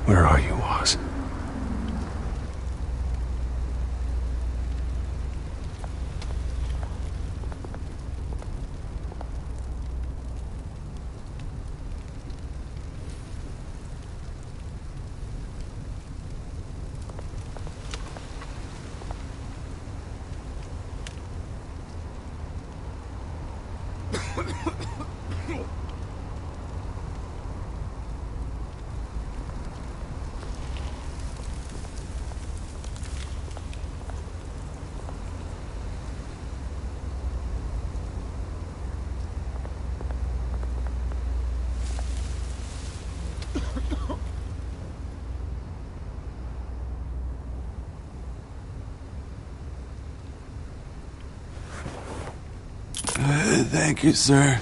Where are you, Oz? Thank you, sir.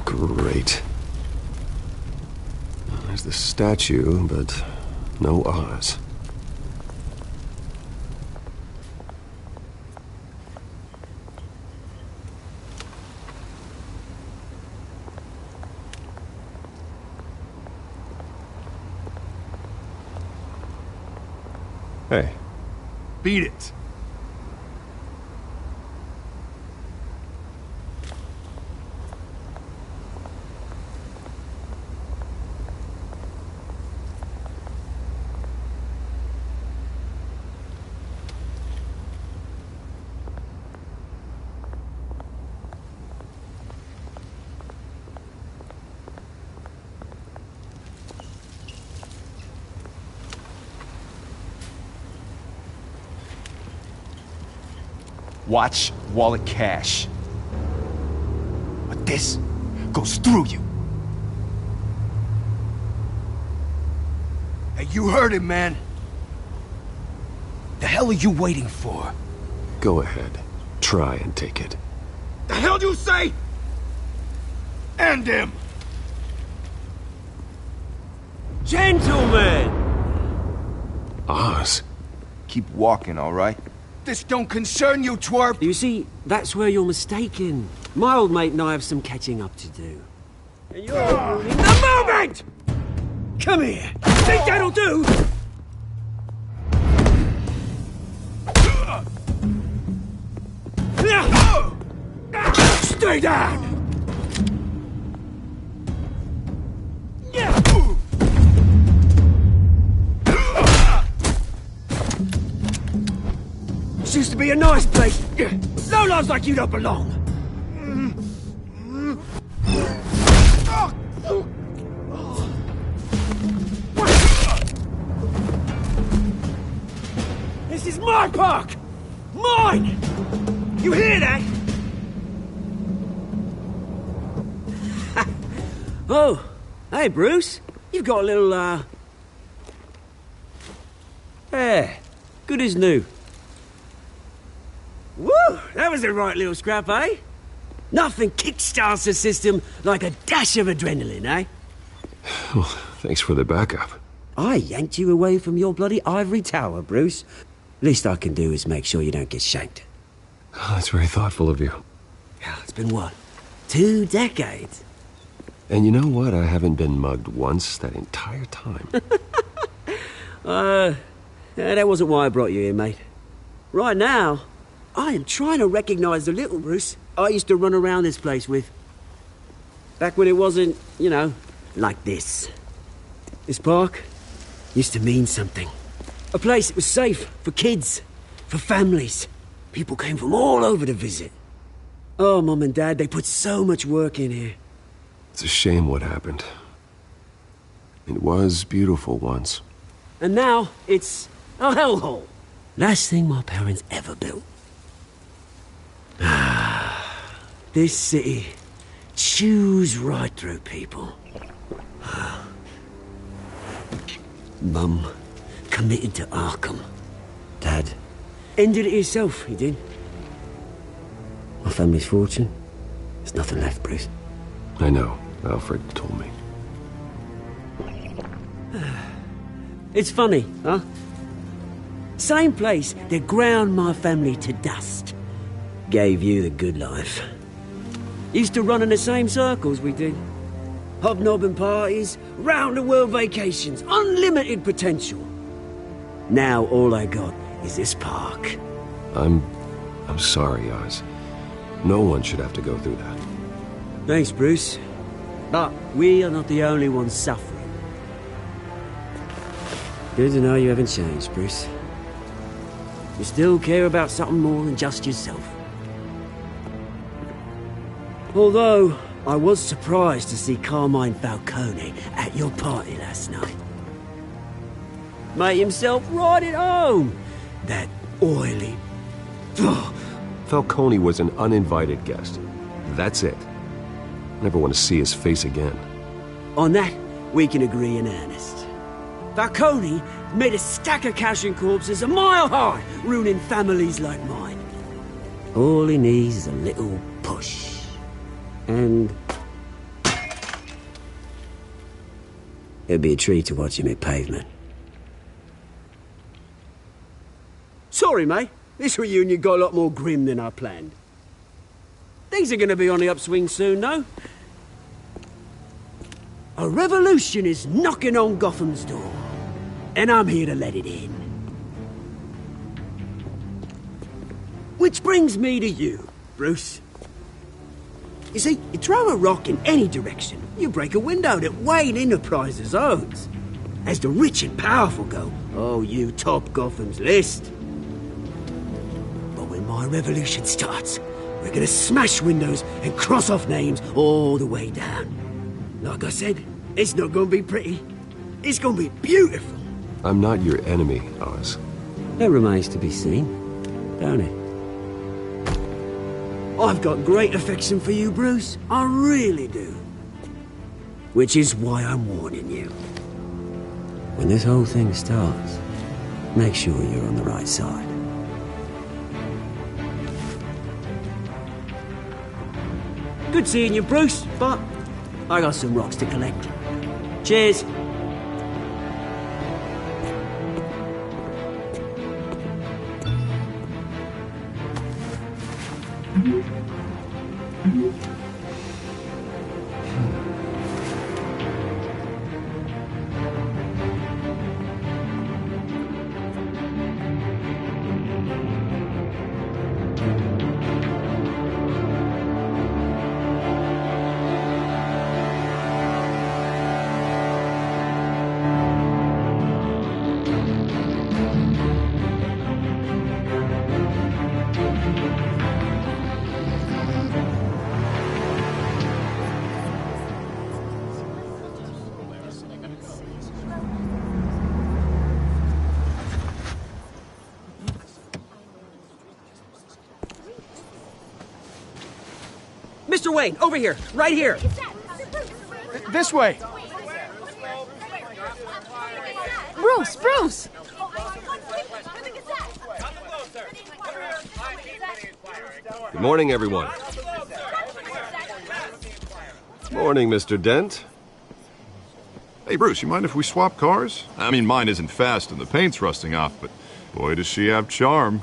Great. There's the statue, but no Oz. Hey. Beat it. Watch wallet cash. But this goes through you. Hey, you heard him, man. The hell are you waiting for? Go ahead. Try and take it. The hell do you say? End him! Gentlemen! Oz? Keep walking, all right? This don't concern you, twerp! You see, that's where you're mistaken. My old mate and I have some catching up to do. And you're ruining the moment! Come here! Think that'll do? Stay down! This used to be a nice place. No lives like you don't belong. This is my park! Mine! You hear that? Oh, hey Bruce. You've got a little, yeah, good as new. Woo! That was a right little scrap, eh? Nothing kickstarts the system like a dash of adrenaline, eh? Well, thanks for the backup. I yanked you away from your bloody ivory tower, Bruce. Least I can do is make sure you don't get shanked. Oh, that's very thoughtful of you. It's been what? 2 decades? And you know what? I haven't been mugged once that entire time. That wasn't why I brought you here, mate. Right now, I am trying to recognize the little Bruce I used to run around this place with. Back when it wasn't, you know, like this. This park used to mean something. A place that was safe for kids, for families. People came from all over to visit. Oh, Mum and Dad, they put so much work in here. It's a shame what happened. It was beautiful once. And now, it's a hellhole. Last thing my parents ever built. This city chews right through people. Mum committed to Arkham. Dad Ended it yourself, he did. My family's fortune. There's nothing left, Bruce. I know. Alfred told me. It's funny, huh? Same place that ground my family to dust. Gave you the good life. Used to run in the same circles we did. Hobnobbing parties, round-the-world vacations, unlimited potential. Now all I got is this park. I'm sorry, Oz. No one should have to go through that. Thanks, Bruce. But we are not the only ones suffering. Good to know you haven't changed, Bruce. You still care about something more than just yourself. Although, I was surprised to see Carmine Falcone at your party last night. Made himself right at home. That oily... Falcone was an uninvited guest. That's it. Never want to see his face again. On that, we can agree in earnest. Falcone made a stack of cash and corpses a mile high, ruining families like mine. All he needs is a little push. And... it'd be a treat to watch him hit pavement. Sorry, mate. This reunion got a lot more grim than I planned. Things are going to be on the upswing soon, though. A revolution is knocking on Gotham's door. And I'm here to let it in. Which brings me to you, Bruce. You see, you throw a rock in any direction, you break a window that Wayne Enterprises owns. As the rich and powerful go, oh, you top Gotham's list. But when my revolution starts, we're gonna smash windows and cross off names all the way down. Like I said, it's not gonna be pretty. It's gonna be beautiful. I'm not your enemy, Oz. That remains to be seen, don't it? I've got great affection for you, Bruce. I really do. Which is why I'm warning you. When this whole thing starts, make sure you're on the right side. Good seeing you, Bruce, but I got some rocks to collect. Cheers. Mr. Wayne, over here, right here. This way. Bruce, Bruce! Good morning, everyone. Morning, Mr. Dent. Hey, Bruce, you mind if we swap cars? I mean, mine isn't fast and the paint's rusting off, but boy, does she have charm.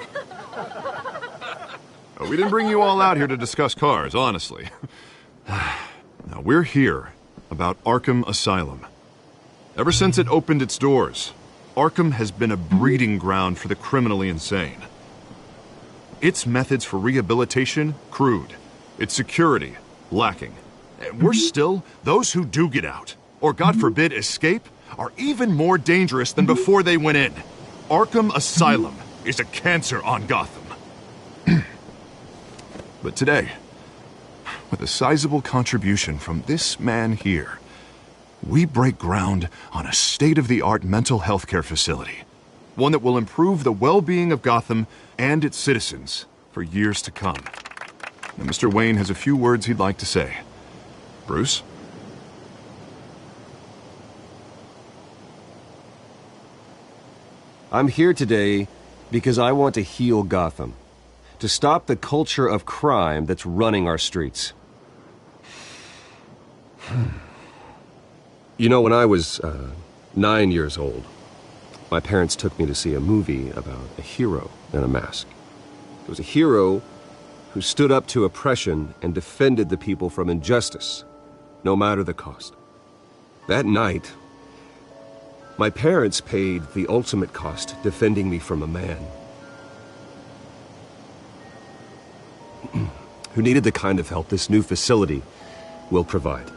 We didn't bring you all out here to discuss cars, honestly. Now, we're here about Arkham Asylum. Ever since it opened its doors, Arkham has been a breeding ground for the criminally insane. Its methods for rehabilitation, crude. Its security, lacking. And worse still, those who do get out, or God forbid escape, are even more dangerous than before they went in. Arkham Asylum is a cancer on Gotham. But today, with a sizable contribution from this man here, we break ground on a state-of-the-art mental health care facility. One that will improve the well-being of Gotham and its citizens for years to come. Now, Mr. Wayne has a few words he'd like to say. Bruce? I'm here today Because I want to heal Gotham. To stop the culture of crime that's running our streets. You know, when I was 9 years old, my parents took me to see a movie about a hero in a mask. It was a hero who stood up to oppression and defended the people from injustice, no matter the cost. That night, my parents paid the ultimate cost defending me from a man who needed the kind of help this new facility will provide.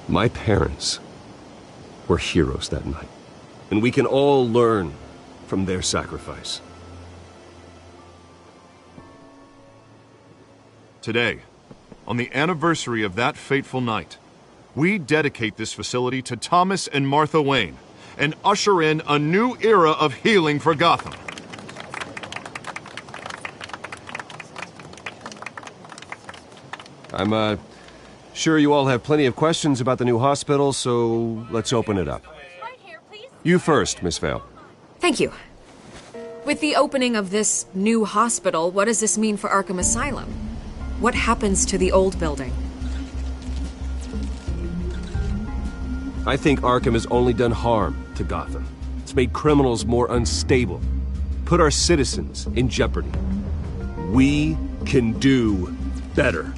My parents were heroes that night, and we can all learn from their sacrifice. Today, on the anniversary of that fateful night, we dedicate this facility to Thomas and Martha Wayne and usher in a new era of healing for Gotham. I'm sure you all have plenty of questions about the new hospital, so let's open it up. You first, Miss Vale. Thank you. With the opening of this new hospital, what does this mean for Arkham Asylum? What happens to the old building? I think Arkham has only done harm to Gotham. It's made criminals more unstable, put our citizens in jeopardy. We can do better.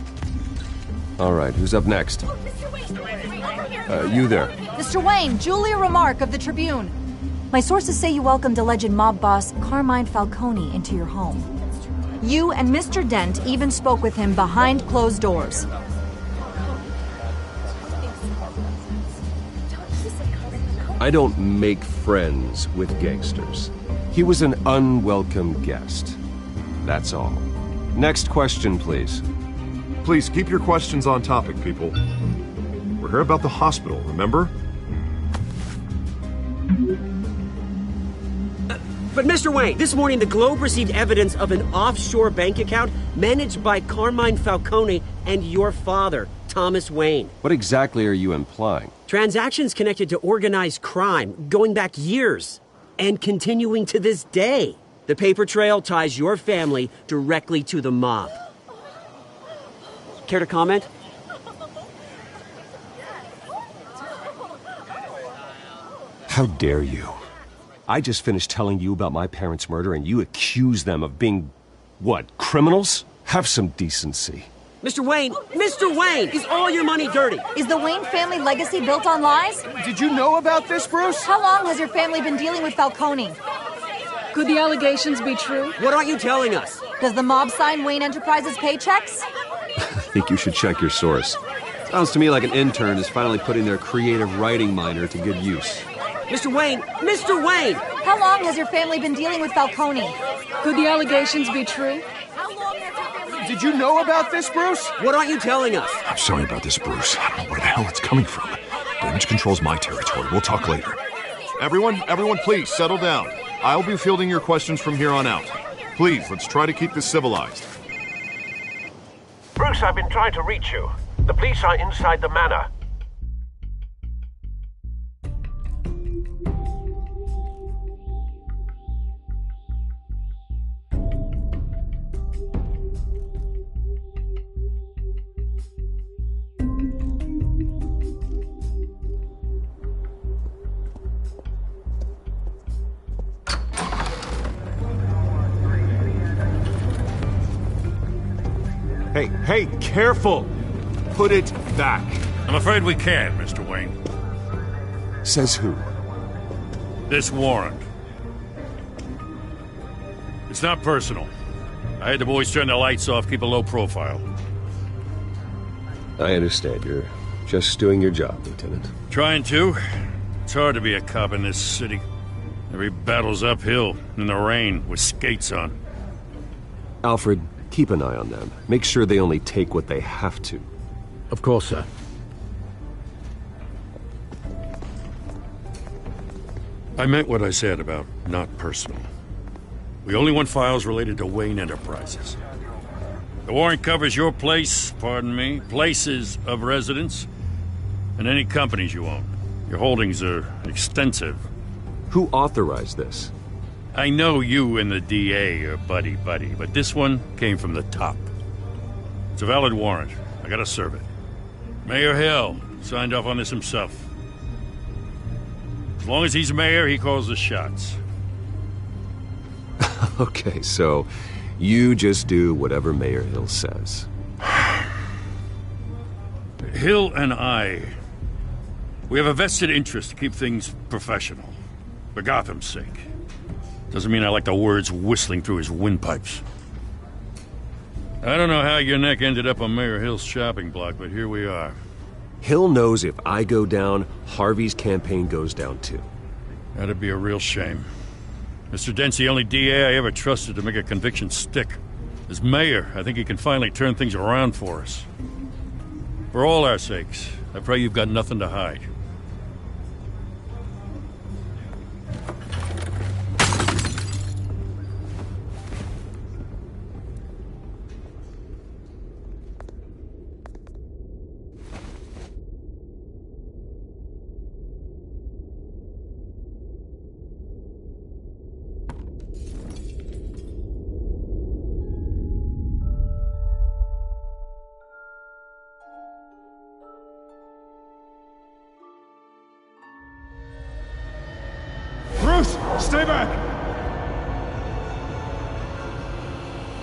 All right, who's up next? You there. Mr. Wayne, Julia Remark of the Tribune. My sources say you welcomed alleged mob boss Carmine Falcone into your home. You and Mr. Dent even spoke with him behind closed doors. I don't make friends with gangsters. He was an unwelcome guest. That's all. Next question, please. Please keep your questions on topic, people. We're here about the hospital, remember? But Mr. Wayne, this morning the Globe received evidence of an offshore bank account managed by Carmine Falcone and your father, Thomas Wayne. What exactly are you implying? Transactions connected to organized crime going back years and continuing to this day. The paper trail ties your family directly to the mob. Care to comment? How dare you? I just finished telling you about my parents' murder and you accuse them of being, what, criminals? Have some decency. Mr. Wayne, is all your money dirty? Is the Wayne family legacy built on lies? Did you know about this, Bruce? How long has your family been dealing with Falcone? Could the allegations be true? What aren't you telling us? Does the mob sign Wayne Enterprises paychecks? I think you should check your source. Sounds to me like an intern is finally putting their creative writing minor to good use. Mr. Wayne! How long has your family been dealing with Falcone? Could the allegations be true? Did you know about this, Bruce? What aren't you telling us? I'm sorry about this, Bruce. I don't know where the hell it's coming from. Damage control's my territory. We'll talk later. Everyone, please, settle down. I'll be fielding your questions from here on out. Please, let's try to keep this civilized. Bruce, I've been trying to reach you. The police are inside the manor. Hey, careful! Put it back. I'm afraid we can't, Mr. Wayne. Says who? This warrant. It's not personal. I had the boys turn the lights off, keep a low profile. I understand. You're just doing your job, Lieutenant. Trying to. It's hard to be a cop in this city. Every battle's uphill, in the rain, with skates on. Alfred, keep an eye on them. Make sure they only take what they have to. Of course, sir. I meant what I said about not personal. We only want files related to Wayne Enterprises. The warrant covers your place, pardon me, places of residence, and any companies you own. Your holdings are extensive. Who authorized this? I know you and the DA are buddy-buddy, but this one came from the top. It's a valid warrant. I gotta serve it. Mayor Hill signed off on this himself. As long as he's mayor, he calls the shots. Okay, so you just do whatever Mayor Hill says. Hill and we have a vested interest to keep things professional. For Gotham's sake. Doesn't mean I like the words whistling through his windpipes. I don't know how your neck ended up on Mayor Hill's shopping block, but here we are. Hill knows if I go down, Harvey's campaign goes down too. That'd be a real shame. Mr. Dent's the only DA I ever trusted to make a conviction stick. As mayor, I think he can finally turn things around for us. For all our sakes, I pray you've got nothing to hide. Bruce, stay back!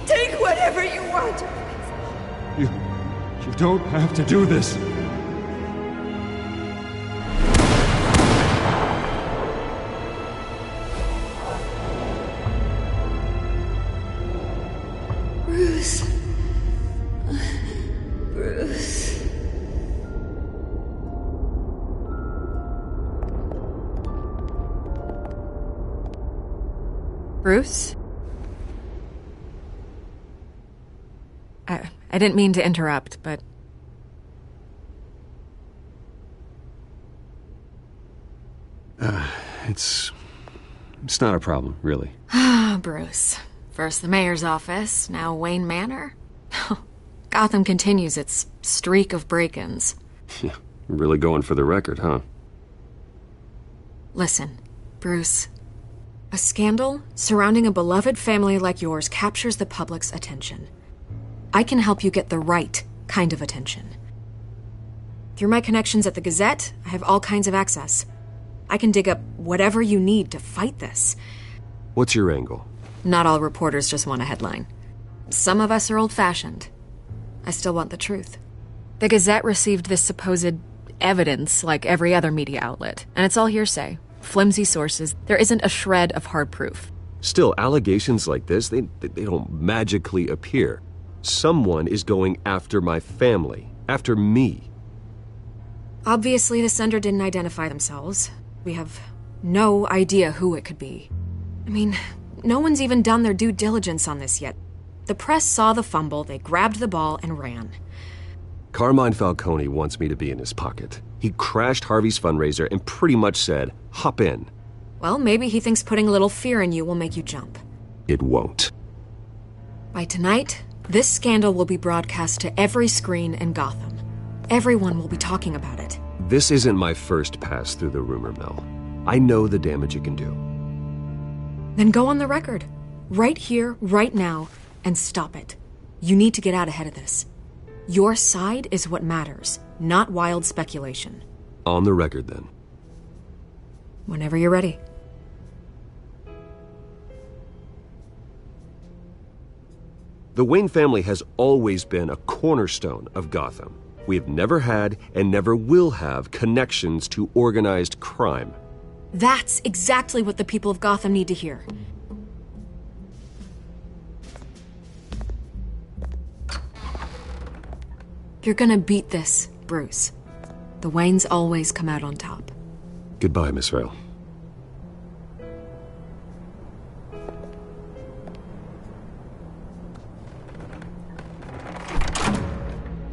Take whatever you want. You don't have to do this. Bruce. Bruce. Bruce? I didn't mean to interrupt, but... It's not a problem, really. Ah, Bruce. First the mayor's office, now Wayne Manor. Gotham continues its streak of break-ins. Yeah, really going for the record, huh? Listen, Bruce. A scandal surrounding a beloved family like yours captures the public's attention. I can help you get the right kind of attention. Through my connections at the Gazette, I have all kinds of access. I can dig up whatever you need to fight this. What's your angle? Not all reporters just want a headline. Some of us are old-fashioned. I still want the truth. The Gazette received this supposed evidence like every other media outlet, and it's all hearsay. Flimsy sources. There isn't a shred of hard proof. Still, allegations like this, they don't magically appear. Someone is going after my family, after me. Obviously, the sender didn't identify themselves. We have no idea who it could be. I mean, no one's even done their due diligence on this yet. The press saw the fumble, they grabbed the ball and ran. Carmine Falcone wants me to be in his pocket. He crashed Harvey's fundraiser and pretty much said, hop in. Well, maybe he thinks putting a little fear in you will make you jump. It won't. By tonight, this scandal will be broadcast to every screen in Gotham. Everyone will be talking about it. This isn't my first pass through the rumor mill. I know the damage it can do. Then go on the record. Right here, right now, and stop it. You need to get out ahead of this. Your side is what matters, not wild speculation. On the record, then. Whenever you're ready. The Wayne family has always been a cornerstone of Gotham. We have never had and never will have connections to organized crime. That's exactly what the people of Gotham need to hear. You're gonna beat this, Bruce. The Waynes always come out on top. Goodbye, Miss Rail.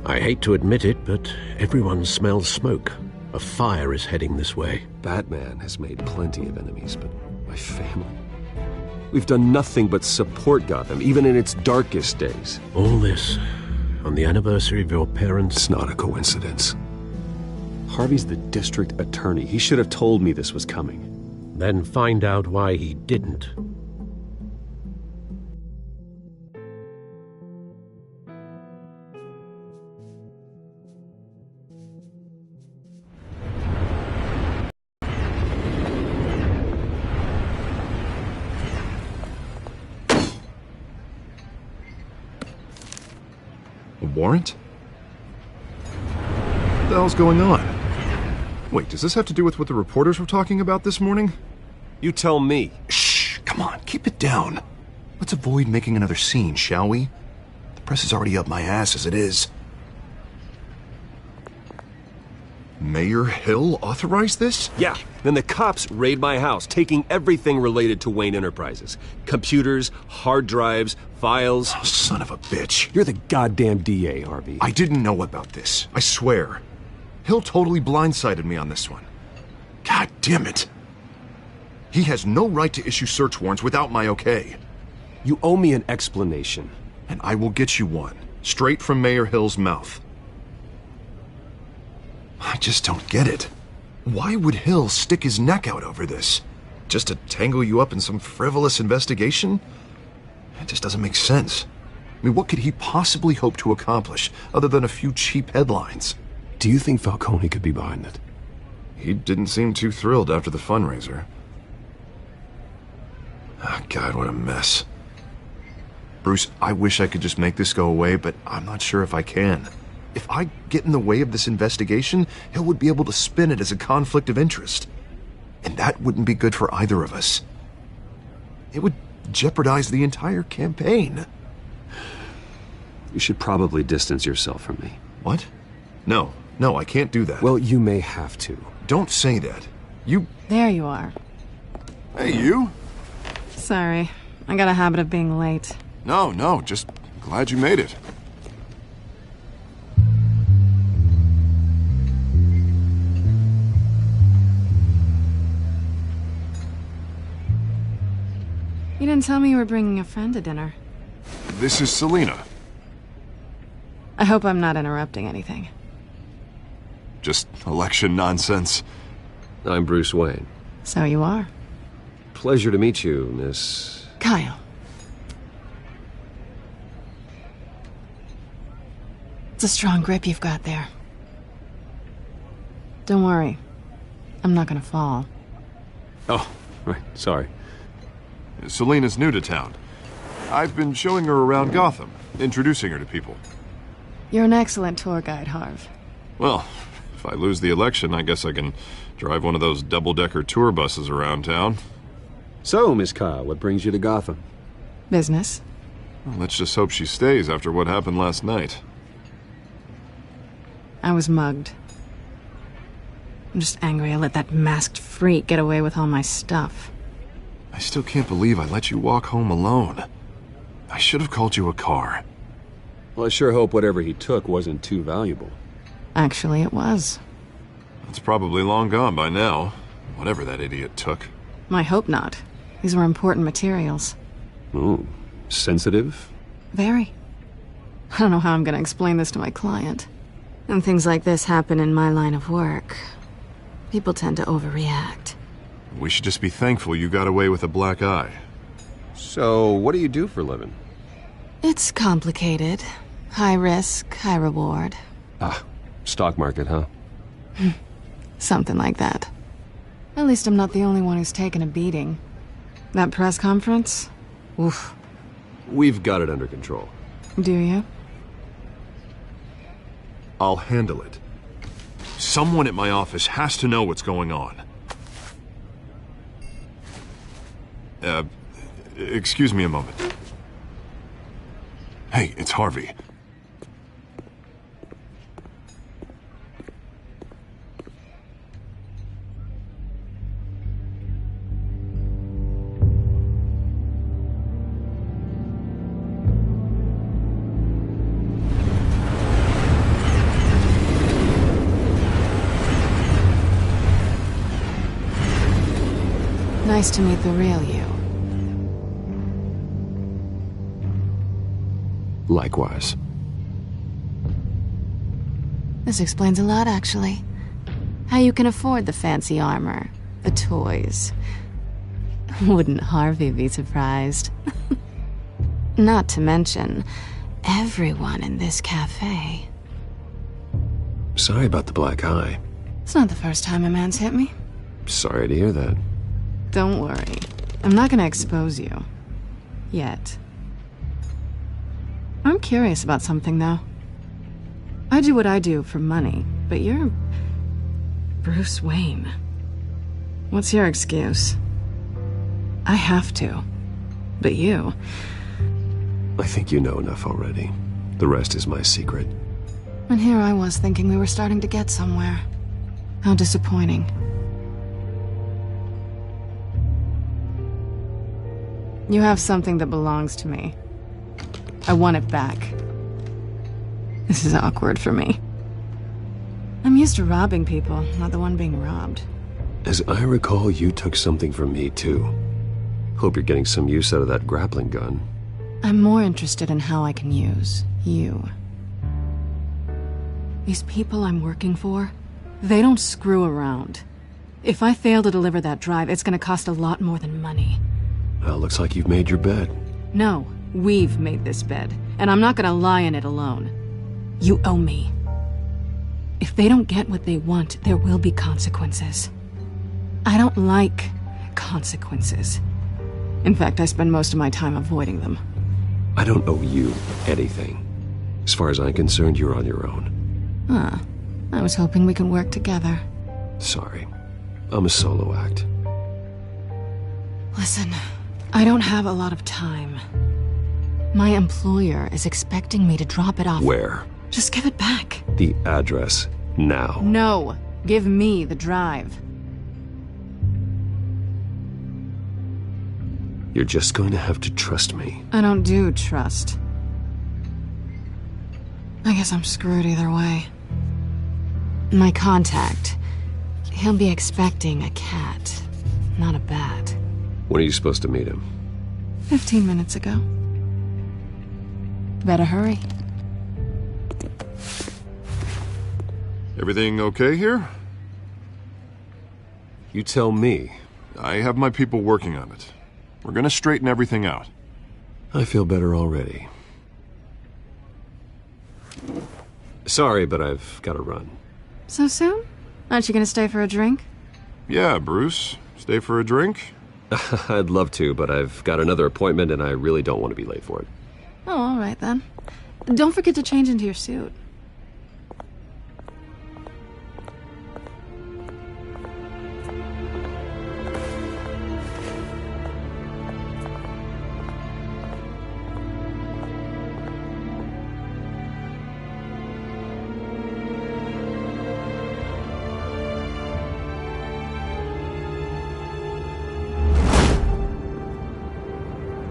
I hate to admit it, but everyone smells smoke. A fire is heading this way. Batman has made plenty of enemies, but my family... We've done nothing but support Gotham, even in its darkest days. All this on the anniversary of your parents'... It's not a coincidence. Harvey's the district attorney. He should have told me this was coming. Then find out why he didn't. A warrant? What the hell's going on? Wait, does this have to do with what the reporters were talking about this morning? You tell me. Shh, come on, keep it down. Let's avoid making another scene, shall we? The press is already up my ass as it is. Mayor Hill authorized this? Yeah, then the cops raid my house, taking everything related to Wayne Enterprises. Computers, hard drives, files. Oh, son of a bitch. You're the goddamn DA, Harvey. I didn't know about this, I swear. Hill totally blindsided me on this one. God damn it. He has no right to issue search warrants without my okay. You owe me an explanation. And I will get you one, straight from Mayor Hill's mouth. I just don't get it. Why would Hill stick his neck out over this? Just to tangle you up in some frivolous investigation? It just doesn't make sense. I mean, what could he possibly hope to accomplish other than a few cheap headlines? Do you think Falcone could be behind it? He didn't seem too thrilled after the fundraiser. Oh, God, what a mess. Bruce, I wish I could just make this go away, but I'm not sure if I can. If I get in the way of this investigation, Hill would be able to spin it as a conflict of interest. And that wouldn't be good for either of us. It would jeopardize the entire campaign. You should probably distance yourself from me. What? No, I can't do that. Well, you may have to. Don't say that. You... There you are. Hey, you? Sorry, I got a habit of being late. No, just glad you made it. You didn't tell me you were bringing a friend to dinner. This is Selina. I hope I'm not interrupting anything. Just election nonsense. I'm Bruce Wayne. So you are. Pleasure to meet you, Miss... Kyle. It's a strong grip you've got there. Don't worry. I'm not gonna fall. Oh, right, sorry. Selina's new to town. I've been showing her around Gotham, introducing her to people. You're an excellent tour guide, Harv. Well, if I lose the election, I guess I can drive one of those double-decker tour buses around town. So, Miss Kyle, what brings you to Gotham? Business. Well, let's just hope she stays after what happened last night. I was mugged. I'm just angry I let that masked freak get away with all my stuff. I still can't believe I let you walk home alone. I should have called you a car. Well, I sure hope whatever he took wasn't too valuable. Actually, it was. It's probably long gone by now, whatever that idiot took. I hope not. These were important materials. Ooh, sensitive? Very. I don't know how I'm gonna explain this to my client. And things like this happen in my line of work. People tend to overreact. We should just be thankful you got away with a black eye. So, what do you do for a living? It's complicated. High risk, high reward. Ah, stock market, huh? Something like that. At least I'm not the only one who's taken a beating. That press conference? Oof. We've got it under control. Do you? I'll handle it. Someone at my office has to know what's going on. Excuse me a moment. Hey, it's Harvey. Nice to meet the real you. Likewise. This explains a lot, actually. How you can afford the fancy armor, the toys. Wouldn't Harvey be surprised? Not to mention, everyone in this cafe. Sorry about the black eye. It's not the first time a man's hit me. Sorry to hear that. Don't worry. I'm not gonna expose you. Yet. I'm curious about something, though. I do what I do for money, but you're... Bruce Wayne. What's your excuse? I have to. But you... I think you know enough already. The rest is my secret. And here I was thinking we were starting to get somewhere. How disappointing. You have something that belongs to me. I want it back. This is awkward for me. I'm used to robbing people, not the one being robbed. As I recall, you took something from me, too. Hope you're getting some use out of that grappling gun. I'm more interested in how I can use you. These people I'm working for, they don't screw around. If I fail to deliver that drive, it's gonna cost a lot more than money. Well, looks like you've made your bed. No, we've made this bed, and I'm not gonna lie in it alone. You owe me. If they don't get what they want, there will be consequences. I don't like consequences. In fact, I spend most of my time avoiding them. I don't owe you anything. As far as I'm concerned, you're on your own. Huh. I was hoping we could work together. Sorry. I'm a solo act. Listen, I don't have a lot of time. My employer is expecting me to drop it off. Where? Just give it back. The address, now. No. Give me the drive. You're just going to have to trust me. I don't do trust. I guess I'm screwed either way. My contact, he'll be expecting a cat, not a bat. When are you supposed to meet him? 15 minutes ago. Better hurry. Everything okay here? You tell me. I have my people working on it. We're gonna straighten everything out. I feel better already. Sorry, but I've got to run. So soon? Aren't you gonna stay for a drink? Yeah, Bruce. Stay for a drink? I'd love to, but I've got another appointment and I really don't want to be late for it. Oh, all right then. Don't forget to change into your suit.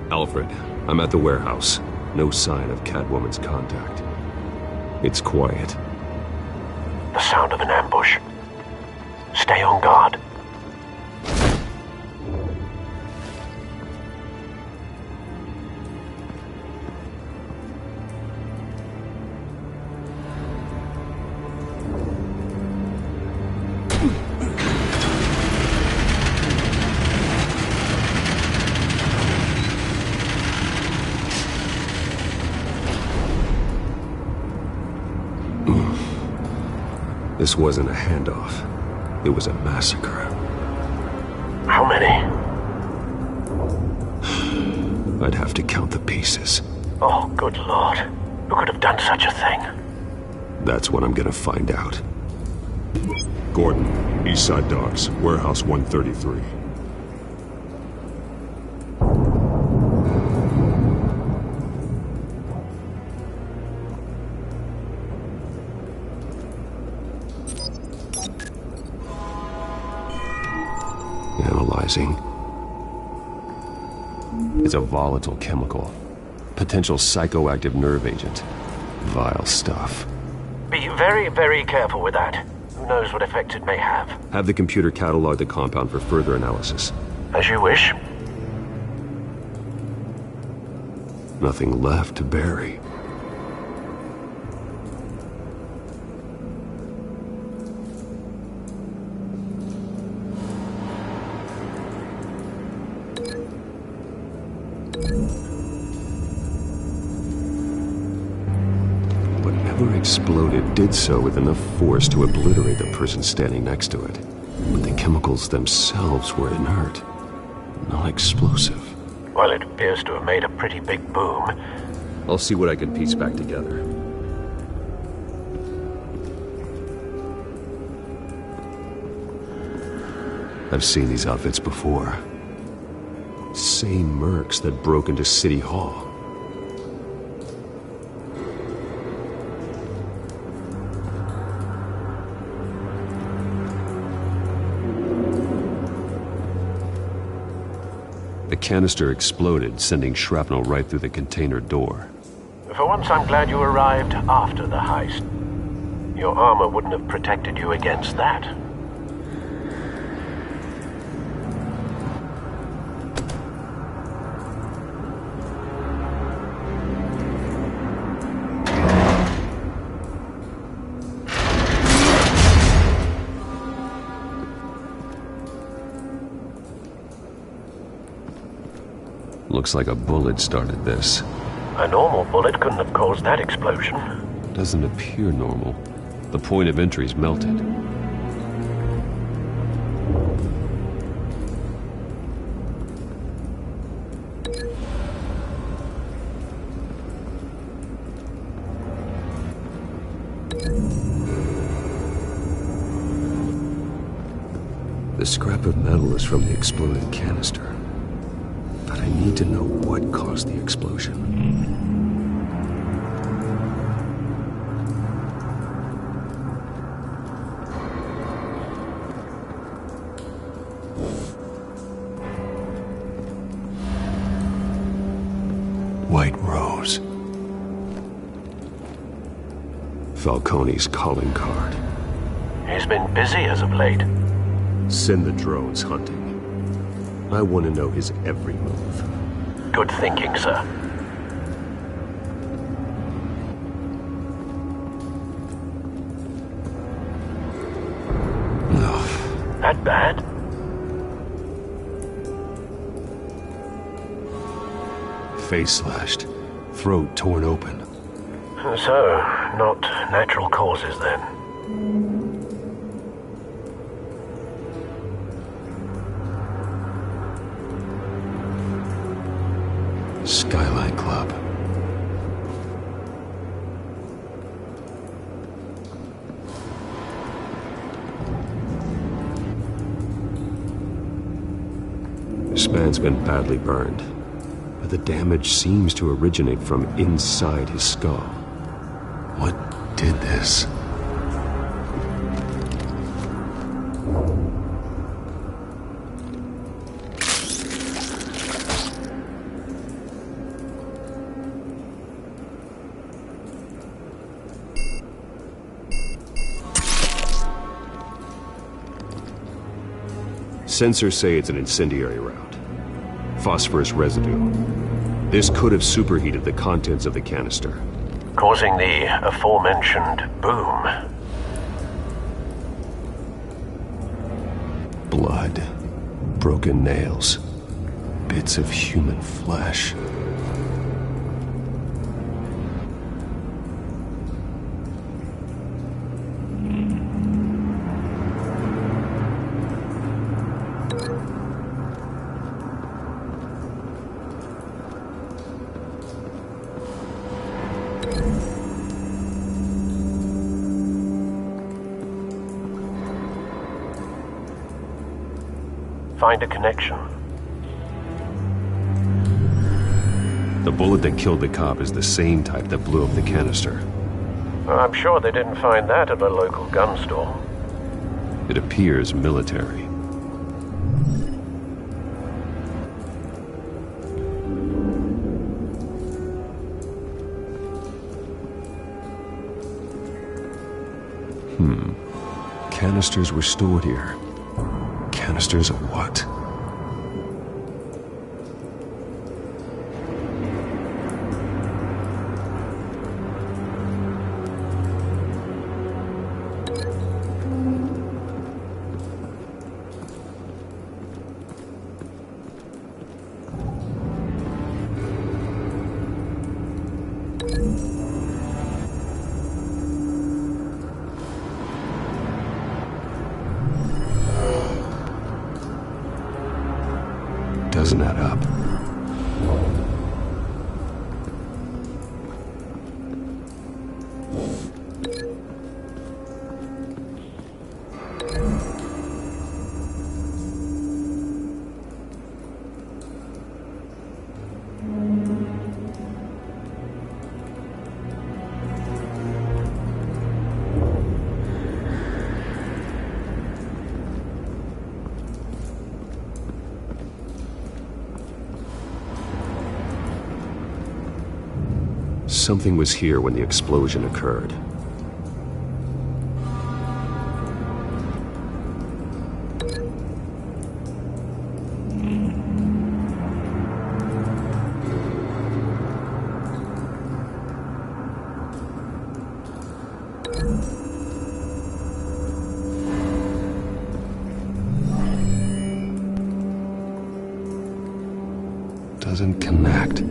Alfred, I'm at the warehouse. No sign of Catwoman's contact. It's quiet. The sound of an ambush. Stay on guard. This wasn't a handoff. It was a massacre. How many? I'd have to count the pieces. Oh, good Lord. Who could have done such a thing? That's what I'm gonna find out. Gordon, Eastside Docks, Warehouse 133. Analyzing. It's a volatile chemical. Potential psychoactive nerve agent. Vile stuff. Be very, very careful with that. Who knows what effect it may have. Have the computer catalog the compound for further analysis. As you wish. Nothing left to bury. Whatever exploded did so with enough force to obliterate the person standing next to it. But the chemicals themselves were inert, not explosive. Well, it appears to have made a pretty big boom. I'll see what I can piece back together. I've seen these outfits before. Same mercs that broke into City Hall. The canister exploded, sending shrapnel right through the container door. For once, I'm glad you arrived after the heist. Your armor wouldn't have protected you against that. Looks like a bullet started this. A normal bullet couldn't have caused that explosion. Doesn't appear normal. The point of entry's melted. The scrap of metal is from the exploded canister. But I need to know what caused the explosion. White Rose. Falcone's calling card. He's been busy as of late. Send the drones hunting. I want to know his every move. Good thinking, sir. Ugh. That bad? Face slashed. Throat torn open. So, not natural causes then. Skyline Club. This man's been badly burned, but the damage seems to originate from inside his skull. What did this? Sensors say it's an incendiary round. Phosphorus residue. This could have superheated the contents of the canister, causing the aforementioned boom. Blood. Broken nails. Bits of human flesh. Find a connection. The bullet that killed the cop is the same type that blew up the canister. I'm sure they didn't find that at a local gun store. It appears military. Canisters were stored here. Canisters of what? Doesn't add up. Something was here when the explosion occurred. Doesn't connect.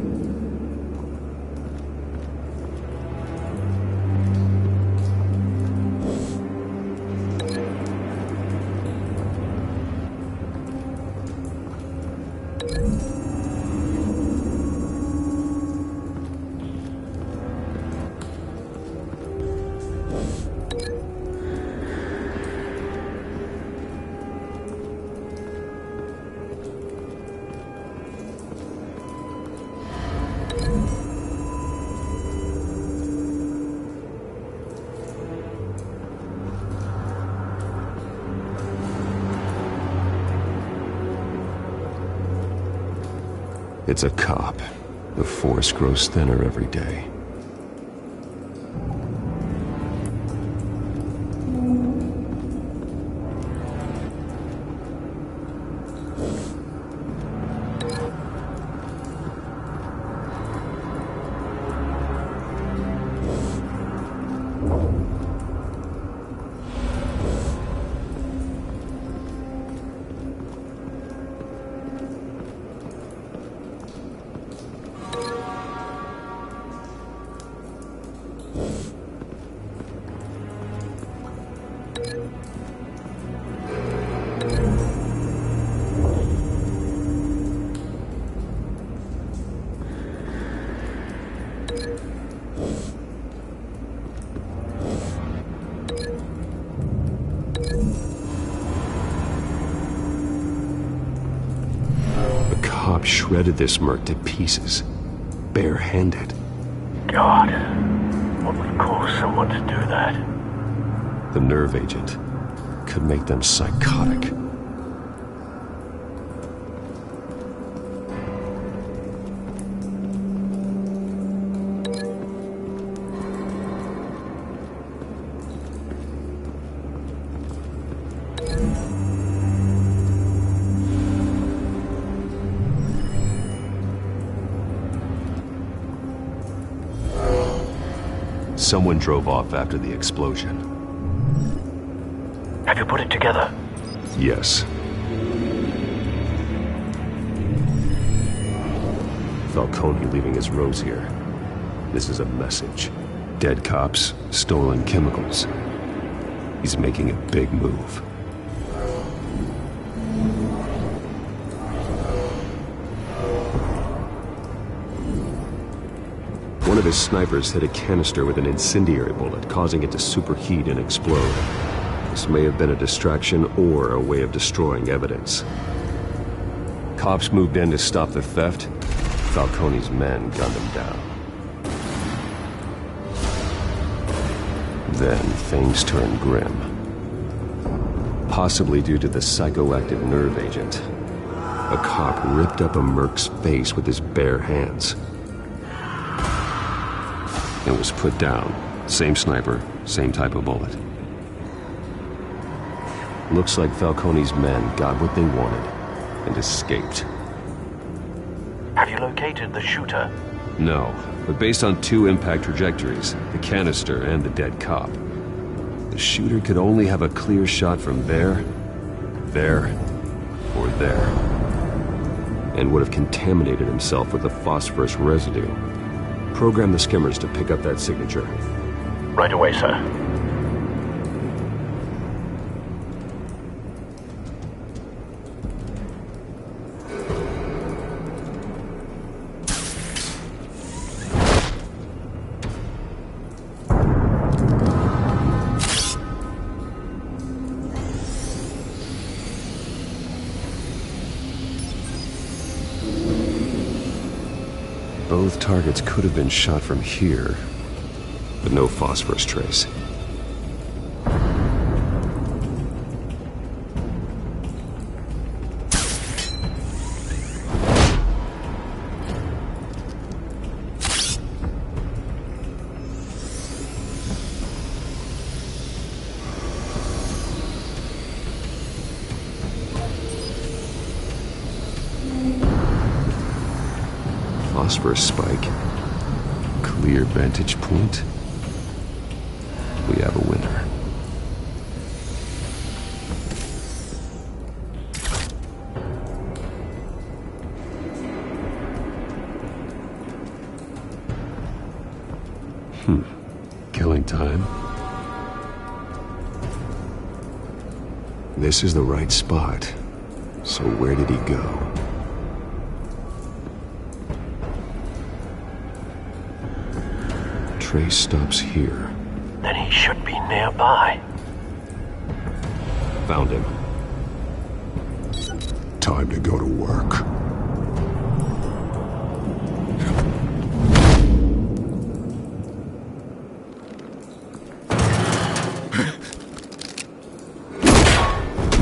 It's a cop. The force grows thinner every day. Shredded this merc to pieces, barehanded. God, what would cause someone to do that? The nerve agent could make them psychotic. Someone drove off after the explosion. Have you put it together? Yes. Falcone leaving his rose here. This is a message. Dead cops, stolen chemicals. He's making a big move. One of his snipers hit a canister with an incendiary bullet, causing it to superheat and explode. This may have been a distraction or a way of destroying evidence. Cops moved in to stop the theft. Falcone's men gunned him down. Then things turned grim. Possibly due to the psychoactive nerve agent. A cop ripped up a merc's face with his bare hands. It was put down. Same sniper, same type of bullet. Looks like Falcone's men got what they wanted and escaped. Have you located the shooter? No, but based on two impact trajectories, the canister and the dead cop, the shooter could only have a clear shot from there, or there, and would have contaminated himself with the phosphorus residue. Program the skimmers to pick up that signature. Right away, sir. Both targets could have been shot from here, but no phosphorus trace. Phosphorus spike. Clear vantage point. We have a winner. Killing time. This is the right spot. So where did he go? Trace stops here. Then he should be nearby. Found him. Time to go to work.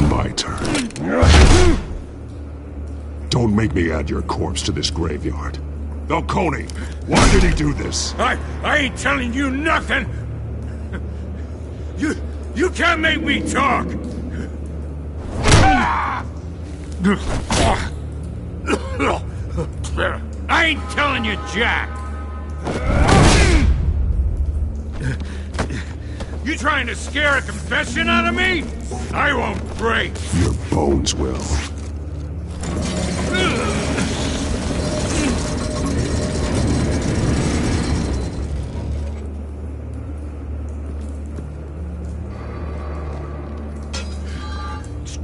My turn. Don't make me add your corpse to this graveyard. Falcone, why did he do this? I ain't telling you nothing! You can't make me talk! I ain't telling you jack! You trying to scare a confession out of me? I won't break! Your bones will.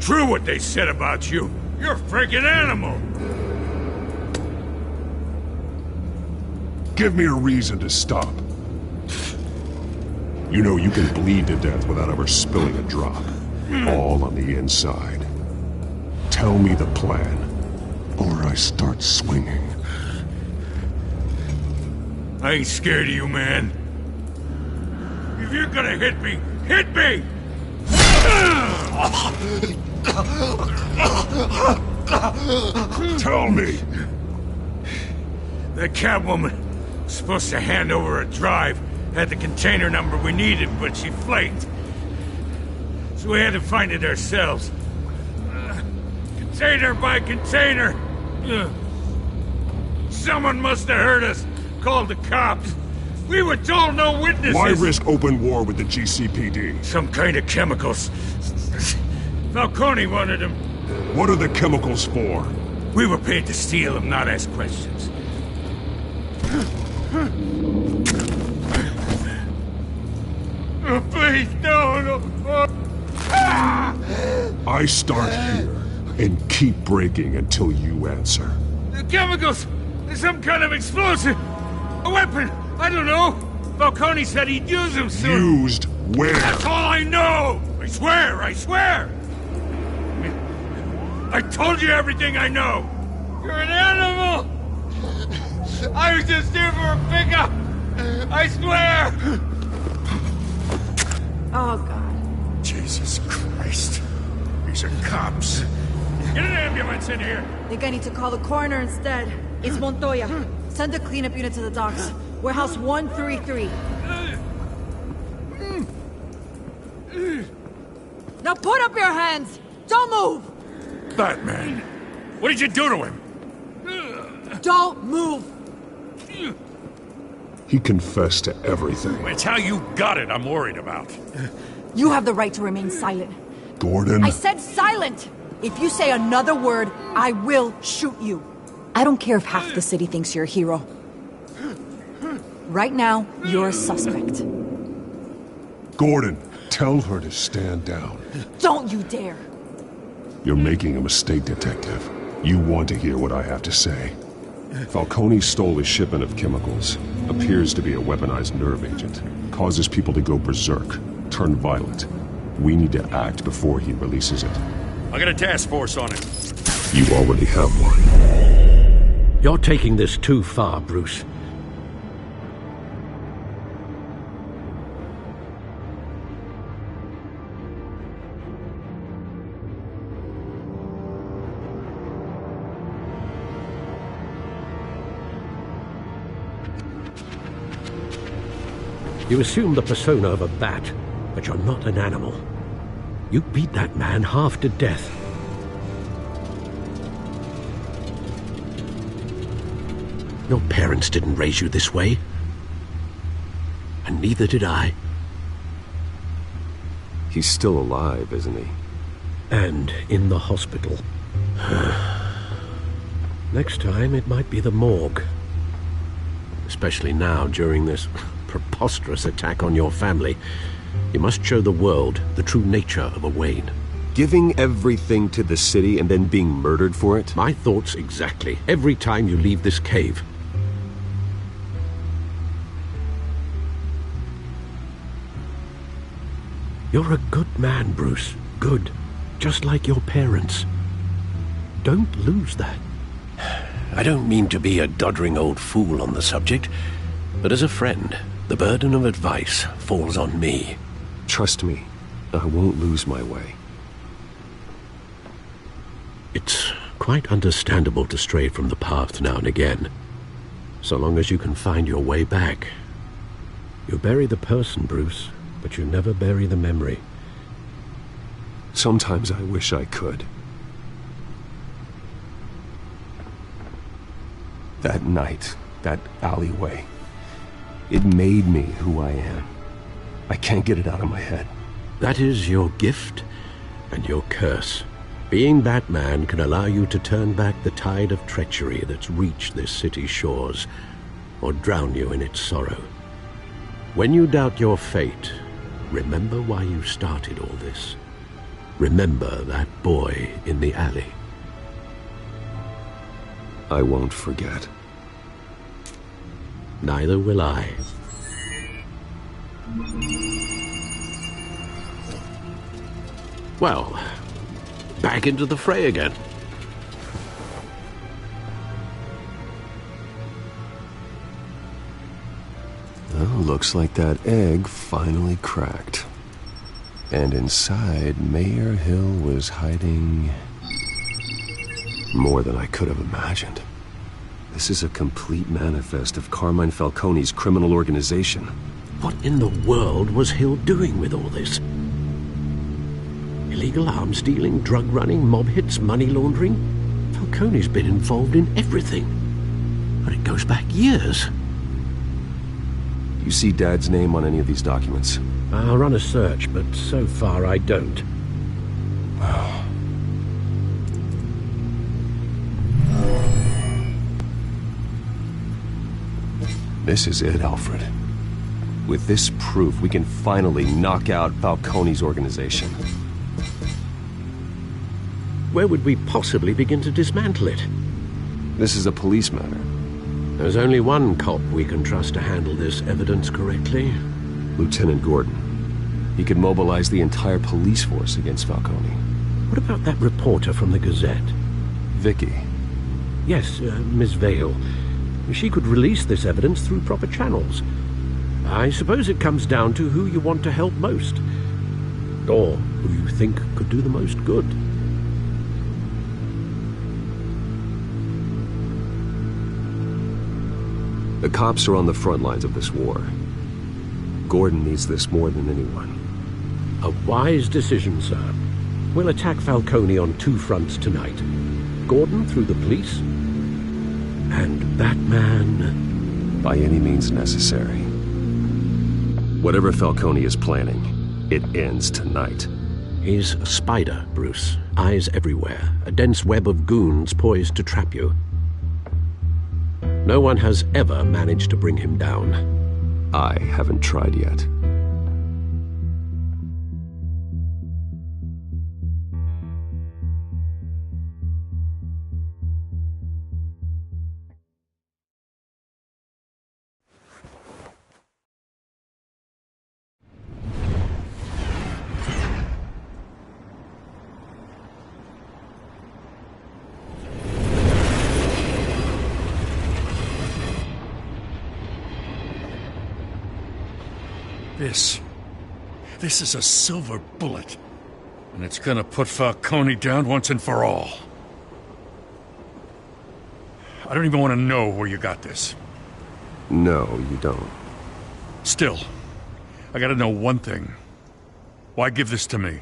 True what they said about you. You're a freaking animal. Give me a reason to stop. You know you can bleed to death without ever spilling a drop. All on the inside. Tell me the plan, or I start swinging. I ain't scared of you, man. If you're gonna hit me, hit me! Tell me! The Catwoman was supposed to hand over a drive, had the container number we needed, but she flaked. So we had to find it ourselves. Container by container. Someone must have heard us, called the cops. We were told no witnesses. Why risk open war with the GCPD? Some kind of chemicals. Falcone wanted them. What are the chemicals for? We were paid to steal them, not ask questions. Oh, please, no. I start here and keep breaking until you answer. The chemicals! There's some kind of explosive! A weapon! I don't know! Falcone said he'd use them soon! Used where? That's all I know! I swear! I told you everything I know! You're an animal! I was just here for a pickup! I swear! Oh, God. Jesus Christ. These are cops. Get an ambulance in here! Think I need to call the coroner instead. It's Montoya. Send a cleanup unit to the docks. Warehouse 133. Now put up your hands! Don't move! Batman, what did you do to him? Don't move! He confessed to everything. It's how you got it I'm worried about. You have the right to remain silent. Gordon? I said silent! If you say another word, I will shoot you. I don't care if half the city thinks you're a hero. Right now, you're a suspect. Gordon, tell her to stand down. Don't you dare! You're making a mistake, Detective. You want to hear what I have to say. Falcone stole a shipment of chemicals. Appears to be a weaponized nerve agent. Causes people to go berserk, turn violent. We need to act before he releases it. I got a task force on it. You already have one. You're taking this too far, Bruce. You assume the persona of a bat, but you're not an animal. You beat that man half to death. Your parents didn't raise you this way. And neither did I. He's still alive, isn't he? And in the hospital. Next time, it might be the morgue. Especially now, during this preposterous attack on your family. You must show the world the true nature of a Wayne. Giving everything to the city and then being murdered for it? My thoughts exactly. Every time you leave this cave. You're a good man, Bruce. Good. Just like your parents. Don't lose that. I don't mean to be a doddering old fool on the subject, but as a friend, the burden of advice falls on me. Trust me, I won't lose my way. It's quite understandable to stray from the path now and again, so long as you can find your way back. You bury the person, Bruce, but you never bury the memory. Sometimes I wish I could. That night, that alleyway, it made me who I am. I can't get it out of my head. That is your gift and your curse. Being Batman can allow you to turn back the tide of treachery that's reached this city's shores, or drown you in its sorrow. When you doubt your fate, remember why you started all this. Remember that boy in the alley. I won't forget. Neither will I. Well, back into the fray again. Well, looks like that egg finally cracked. And inside, Mayor Hill was hiding more than I could have imagined. This is a complete manifest of Carmine Falcone's criminal organization. What in the world was Hill doing with all this? Illegal arms dealing, drug running, mob hits, money laundering? Falcone's been involved in everything. But it goes back years. You see Dad's name on any of these documents? I'll run a search, but so far I don't. This is it, Alfred. With this proof, we can finally knock out Falcone's organization. Where would we possibly begin to dismantle it? This is a police matter. There's only one cop we can trust to handle this evidence correctly. Lieutenant Gordon. He could mobilize the entire police force against Falcone. What about that reporter from the Gazette? Vicky. Yes, Miss Vale. She could release this evidence through proper channels. I suppose it comes down to who you want to help most. Or who you think could do the most good. The cops are on the front lines of this war. Gordon needs this more than anyone. A wise decision, sir. We'll attack Falcone on two fronts tonight. Gordon through the police, and Batman by any means necessary. Whatever Falcone is planning, it ends tonight. He's a spider, Bruce. Eyes everywhere. A dense web of goons poised to trap you. No one has ever managed to bring him down. I haven't tried yet. This is a silver bullet. And it's gonna put Falcone down once and for all. I don't even want to know where you got this. No, you don't. Still, I gotta know one thing. Why give this to me?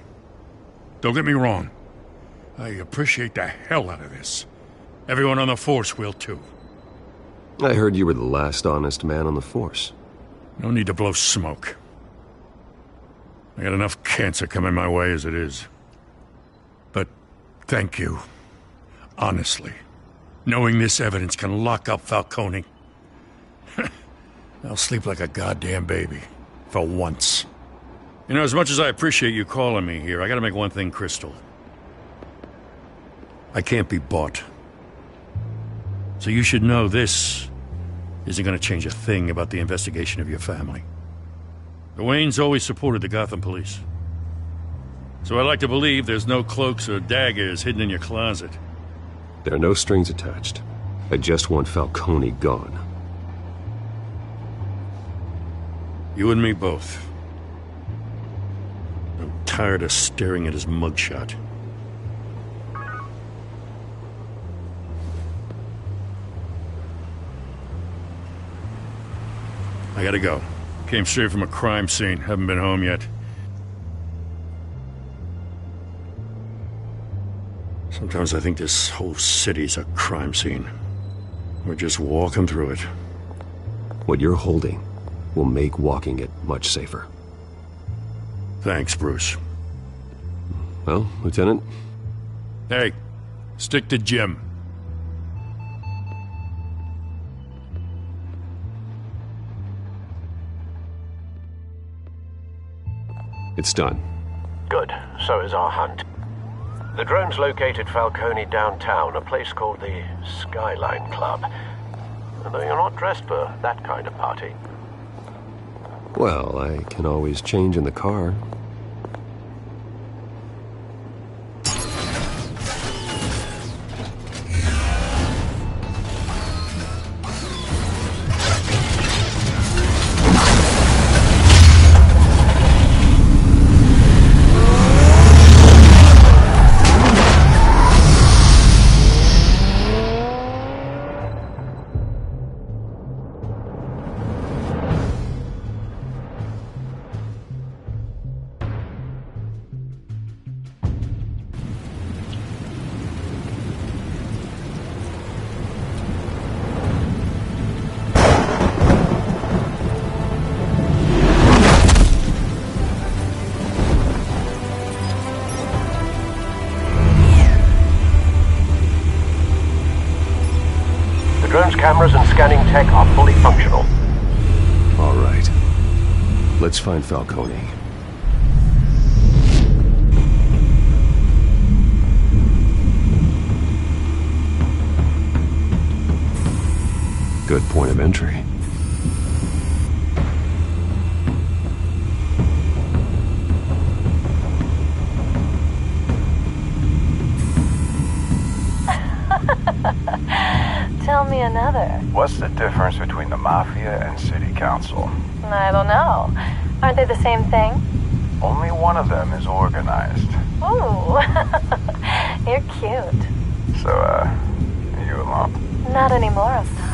Don't get me wrong. I appreciate the hell out of this. Everyone on the Force will too. I heard you were the last honest man on the Force. No need to blow smoke. I got enough cancer coming my way as it is. But thank you. Honestly. Knowing this evidence can lock up Falcone. I'll sleep like a goddamn baby. For once. You know, as much as I appreciate you calling me here, I gotta make one thing crystal. I can't be bought. So you should know this isn't gonna change a thing about the investigation of your family. The Waynes always supported the Gotham police. So I like to believe there's no cloaks or daggers hidden in your closet. There are no strings attached. I just want Falcone gone. You and me both. I'm tired of staring at his mugshot. I gotta go. Came straight from a crime scene. Haven't been home yet. Sometimes I think this whole city's a crime scene. We're just walking through it. What you're holding will make walking it much safer. Thanks, Bruce. Well, Lieutenant? Hey, stick to Jim. It's done. Good. So is our hunt. The drones located Falcone downtown, a place called the Skyline Club. Although you're not dressed for that kind of party. Well, I can always change in the car. The drone's cameras and scanning tech are fully functional. All right. Let's find Falcone. Good point of entry. Tell me another. What's the difference between the Mafia and City Council? I don't know. Aren't they the same thing? Only one of them is organized. Ooh, you're cute. So, are you alone? Not anymore, Osama.